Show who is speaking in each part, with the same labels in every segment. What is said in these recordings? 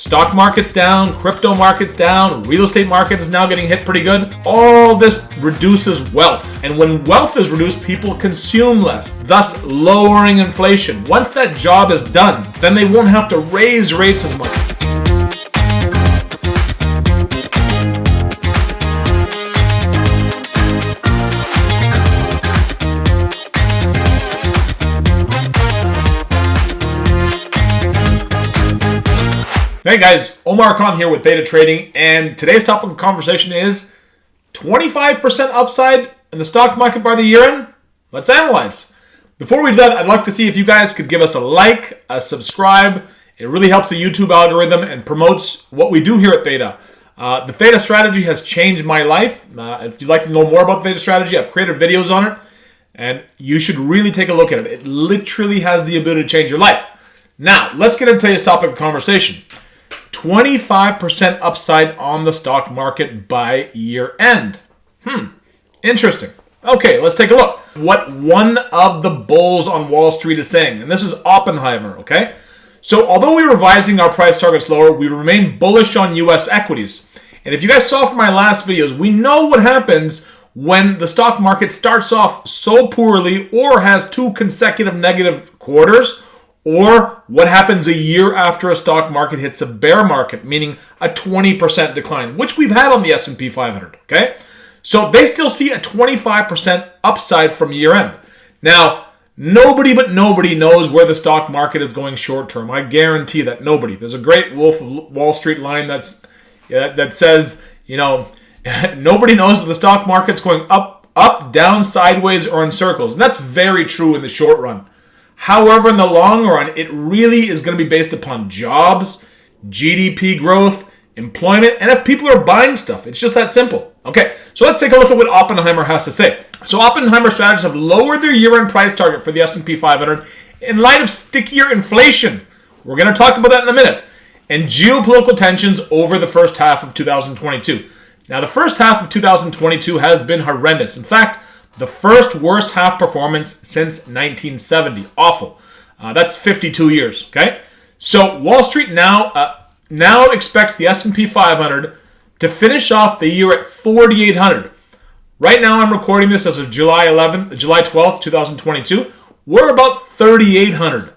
Speaker 1: Stock market's down, crypto market's down, real estate market is now getting hit pretty good. All this reduces wealth. And when wealth is reduced, people consume less, thus lowering inflation. Once that job is done, then they won't have to raise rates as much. Hey guys, Omar Khan here with Theta Trading, and today's topic of conversation is 25% upside in the stock market by the year end? Let's analyze. Before we do that, I'd like to see if you guys could give us a like, a subscribe. It really helps the YouTube algorithm and promotes what we do here at Theta. The Theta strategy has changed my life. If you'd like to know more about the Theta strategy, I've created videos on it, and you should really take a look at it. It literally has the ability to change your life. Now, let's get into today's topic of conversation. 25% upside on the stock market by year end. Interesting. Okay, let's take a look. What one of the bulls on Wall Street is saying, and this is Oppenheimer, okay? So although we're revising our price targets lower, we remain bullish on US equities. And if you guys saw from my last videos, we know what happens when the stock market starts off so poorly or has two consecutive negative quarters, or what happens a year after a stock market hits a bear market, meaning a 20% decline, which we've had on the S&P 500, okay? So they still see a 25% upside from year end. Now, nobody knows where the stock market is going short term. I guarantee that nobody. There's a great Wolf of Wall Street line that says, nobody knows if the stock market's going up, down, sideways, or in circles. And that's very true in the short run. However, in the long run, it really is going to be based upon jobs, GDP growth, employment, and if people are buying stuff. It's just that simple. Okay, so let's take a look at what Oppenheimer has to say. So Oppenheimer strategists have lowered their year-end price target for the S&P 500 in light of stickier inflation. We're going to talk about that in a minute. And geopolitical tensions over the first half of 2022. Now, the first half of 2022 has been horrendous. In fact, the first worst half performance since 1970. Awful. That's 52 years, okay? So Wall Street now expects the S&P 500 to finish off the year at 4,800. Right now I'm recording this as of July 12th, 2022. We're about 3,800.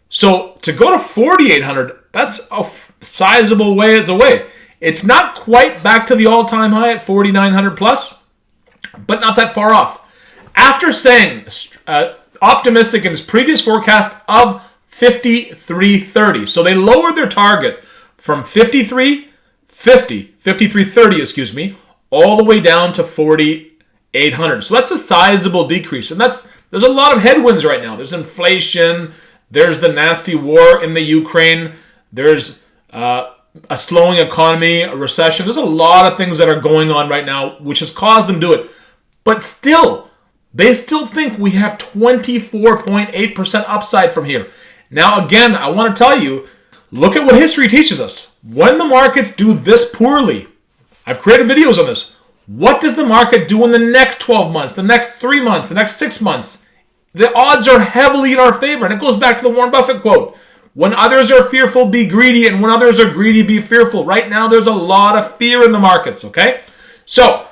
Speaker 1: So to go to 4,800, that's a sizable ways away. It's not quite back to the all-time high at 4,900 plus, but not that far off. After saying optimistic in his previous forecast of 5330. So they lowered their target from 5330, all the way down to 4,800. So that's a sizable decrease. And there's a lot of headwinds right now. There's inflation. There's the nasty war in the Ukraine. There's a slowing economy, a recession. There's a lot of things that are going on right now, which has caused them to do it. But still, they still think we have 24.8% upside from here. Now, again, I want to tell you, look at what history teaches us. When the markets do this poorly, I've created videos on this. What does the market do in the next 12 months, the next 3 months, the next 6 months? The odds are heavily in our favor. And it goes back to the Warren Buffett quote. When others are fearful, be greedy. And when others are greedy, be fearful. Right now, there's a lot of fear in the markets, okay? So,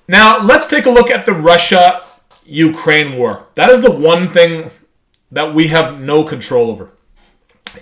Speaker 1: now, let's take a look at the Russia-Ukraine war. That is the one thing that we have no control over.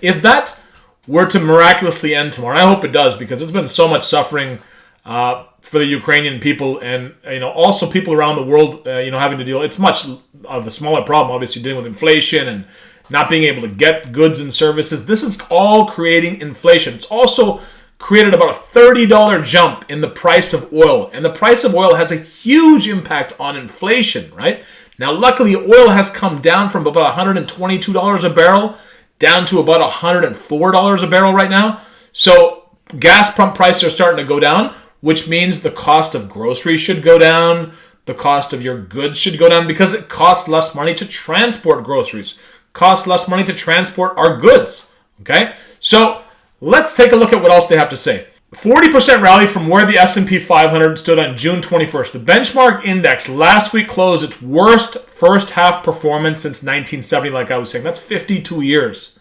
Speaker 1: If that were to miraculously end tomorrow, and I hope it does, because there's been so much suffering for the Ukrainian people, and also people around the world, having to deal. It's much of a smaller problem, obviously, dealing with inflation and not being able to get goods and services. This is all creating inflation. It's also created about a $30 jump in the price of oil. And the price of oil has a huge impact on inflation, right? Now, luckily, oil has come down from about $122 a barrel down to about $104 a barrel right now. So gas pump prices are starting to go down, which means the cost of groceries should go down. The cost of your goods should go down because it costs less money to transport groceries. Costs less money to transport our goods, okay? So let's take a look at what else they have to say. 40% rally from where the S&P 500 stood on June 21st. The benchmark index last week closed its worst first half performance since 1970, like I was saying. That's 52 years.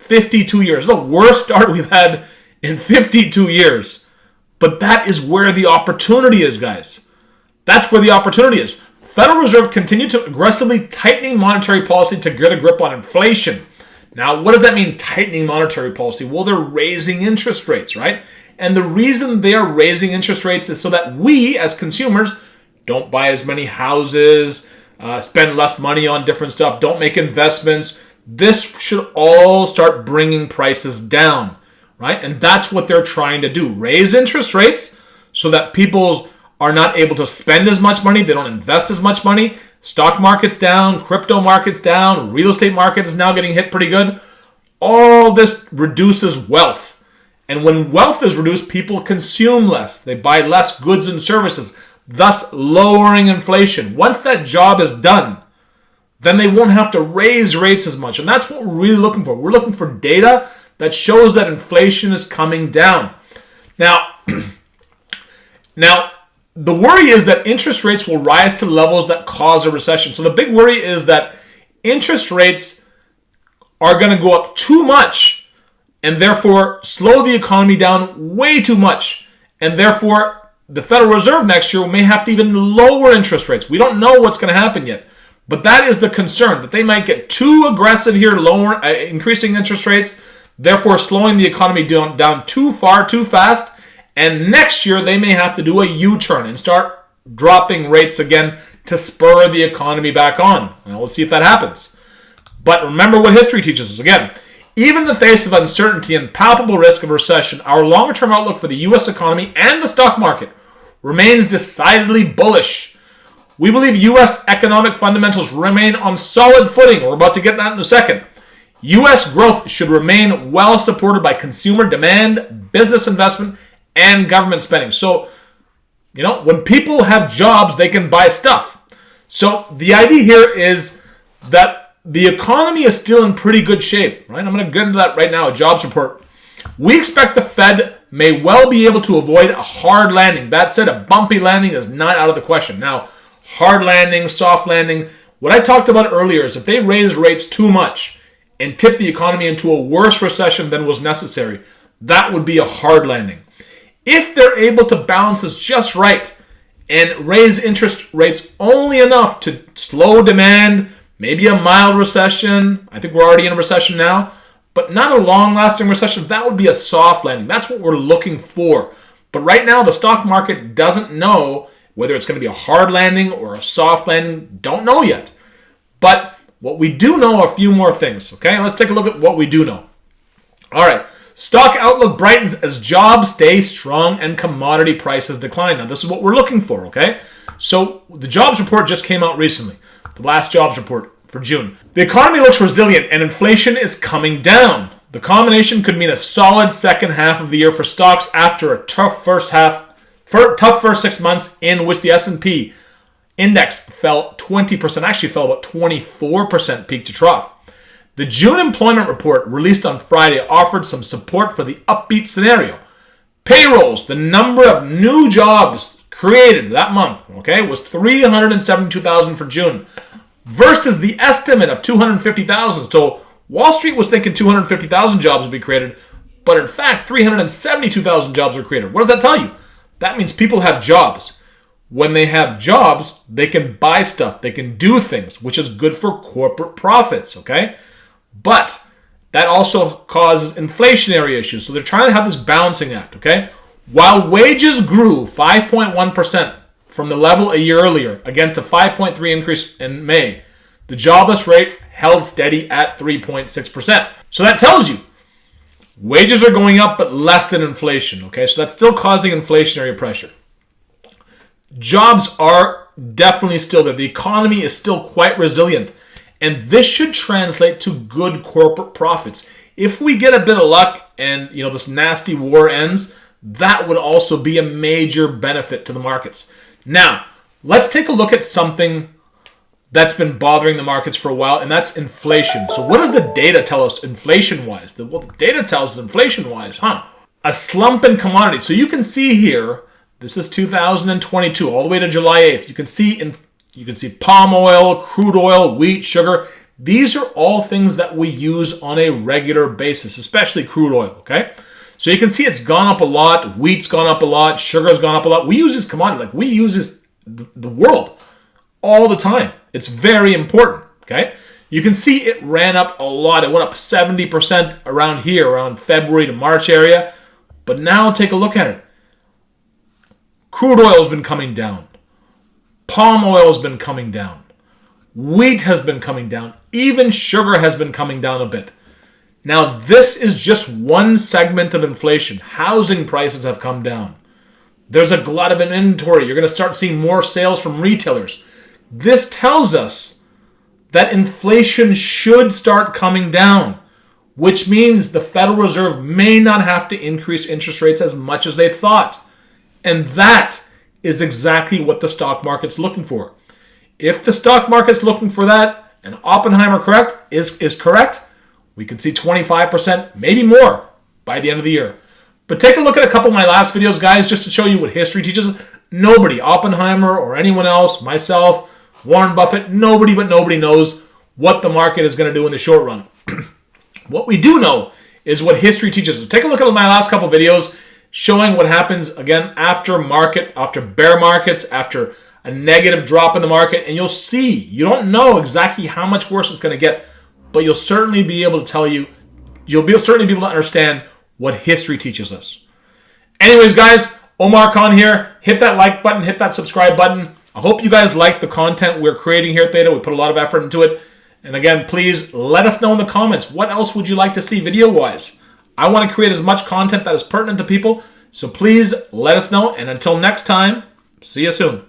Speaker 1: 52 years. The worst start we've had in 52 years. But that is where the opportunity is, guys. That's where the opportunity is. Federal Reserve continued to aggressively tightening monetary policy to get a grip on inflation. Now, what does that mean, tightening monetary policy? Well, they're raising interest rates, right? And the reason they are raising interest rates is so that we, as consumers, don't buy as many houses, spend less money on different stuff, don't make investments. This should all start bringing prices down, right? And that's what they're trying to do. Raise interest rates so that people are not able to spend as much money. They don't invest as much money. Stock market's down, crypto market's down, real estate market is now getting hit pretty good. All this reduces wealth. And when wealth is reduced, people consume less. They buy less goods and services, thus lowering inflation. Once that job is done, then they won't have to raise rates as much. And that's what we're really looking for. We're looking for data that shows that inflation is coming down. Now, the worry is that interest rates will rise to levels that cause a recession. So the big worry is that interest rates are going to go up too much and therefore slow the economy down way too much. And therefore, the Federal Reserve next year may have to even lower interest rates. We don't know what's going to happen yet. But that is the concern, that they might get too aggressive here, increasing interest rates, therefore slowing the economy down too far, too fast. And next year, they may have to do a U-turn and start dropping rates again to spur the economy back on. Now, we'll see if that happens. But remember what history teaches us. Again, even in the face of uncertainty and palpable risk of recession, our longer-term outlook for the U.S. economy and the stock market remains decidedly bullish. We believe U.S. economic fundamentals remain on solid footing. We're about to get that in a second. U.S. growth should remain well supported by consumer demand, business investment, and government spending. So, when people have jobs, they can buy stuff. So the idea here is that the economy is still in pretty good shape, right? I'm going to get into that right now, a jobs report. We expect the Fed may well be able to avoid a hard landing. That said, a bumpy landing is not out of the question. Now, hard landing, soft landing, what I talked about earlier is if they raise rates too much and tip the economy into a worse recession than was necessary, that would be a hard landing. If they're able to balance this just right and raise interest rates only enough to slow demand, maybe a mild recession, I think we're already in a recession now, but not a long-lasting recession, that would be a soft landing. That's what we're looking for. But right now, the stock market doesn't know whether it's going to be a hard landing or a soft landing. Don't know yet. But what we do know are a few more things, okay? Let's take a look at what we do know. All right. Stock outlook brightens as jobs stay strong and commodity prices decline. Now, this is what we're looking for, okay? So, the jobs report just came out recently, the last jobs report for June. The economy looks resilient and inflation is coming down. The combination could mean a solid second half of the year for stocks after a tough first 6 months in which the S&P index fell 20%, actually fell about 24% peak to trough. The June employment report released on Friday offered some support for the upbeat scenario. Payrolls, the number of new jobs created that month, was 372,000 for June versus the estimate of 250,000. So Wall Street was thinking 250,000 jobs would be created, but in fact 372,000 jobs were created. What does that tell you? That means people have jobs. When they have jobs, they can buy stuff, they can do things, which is good for corporate profits, okay? But that also causes inflationary issues. So they're trying to have this balancing act, okay? While wages grew 5.1% from the level a year earlier, against a 5.3% increase in May, the jobless rate held steady at 3.6%. So that tells you wages are going up, but less than inflation, okay? So that's still causing inflationary pressure. Jobs are definitely still there. The economy is still quite resilient. And this should translate to good corporate profits. If we get a bit of luck and this nasty war ends, that would also be a major benefit to the markets. Now, let's take a look at something that's been bothering the markets for a while, and that's inflation. So what does the data tell us inflation-wise? Well, the data tells us inflation-wise, a slump in commodities. So you can see here, this is 2022, all the way to July 8th. You can see palm oil, crude oil, wheat, sugar. These are all things that we use on a regular basis, especially crude oil, okay? So you can see it's gone up a lot. Wheat's gone up a lot. Sugar's gone up a lot. We use this commodity. Like, we use this, the world all the time. It's very important, okay? You can see it ran up a lot. It went up 70% around here, around February to March area. But now take a look at it. Crude oil has been coming down. Palm oil has been coming down. Wheat has been coming down. Even sugar has been coming down a bit. Now, this is just one segment of inflation. Housing prices have come down. There's a glut of inventory. You're going to start seeing more sales from retailers. This tells us that inflation should start coming down, which means the Federal Reserve may not have to increase interest rates as much as they thought. And that is exactly what the stock market's looking for. If the stock market's looking for that, and Oppenheimer is correct, we could see 25%, maybe more, by the end of the year. But take a look at a couple of my last videos, guys, just to show you what history teaches. Nobody, Oppenheimer or anyone else, myself, Warren Buffett, nobody knows what the market is going to do in the short run. What we do know is what history teaches us. Take a look at my last couple videos showing what happens, again, after bear markets, after a negative drop in the market, and you'll see, you don't know exactly how much worse it's going to get, but you'll certainly be able to tell you, certainly be able to understand what history teaches us. Anyways, guys, Omar Khan here. Hit that like button, hit that subscribe button. I hope you guys like the content we're creating here at Theta. We put a lot of effort into it. And again, please let us know in the comments, what else would you like to see video-wise? I want to create as much content that is pertinent to people, so please let us know. And until next time, see you soon.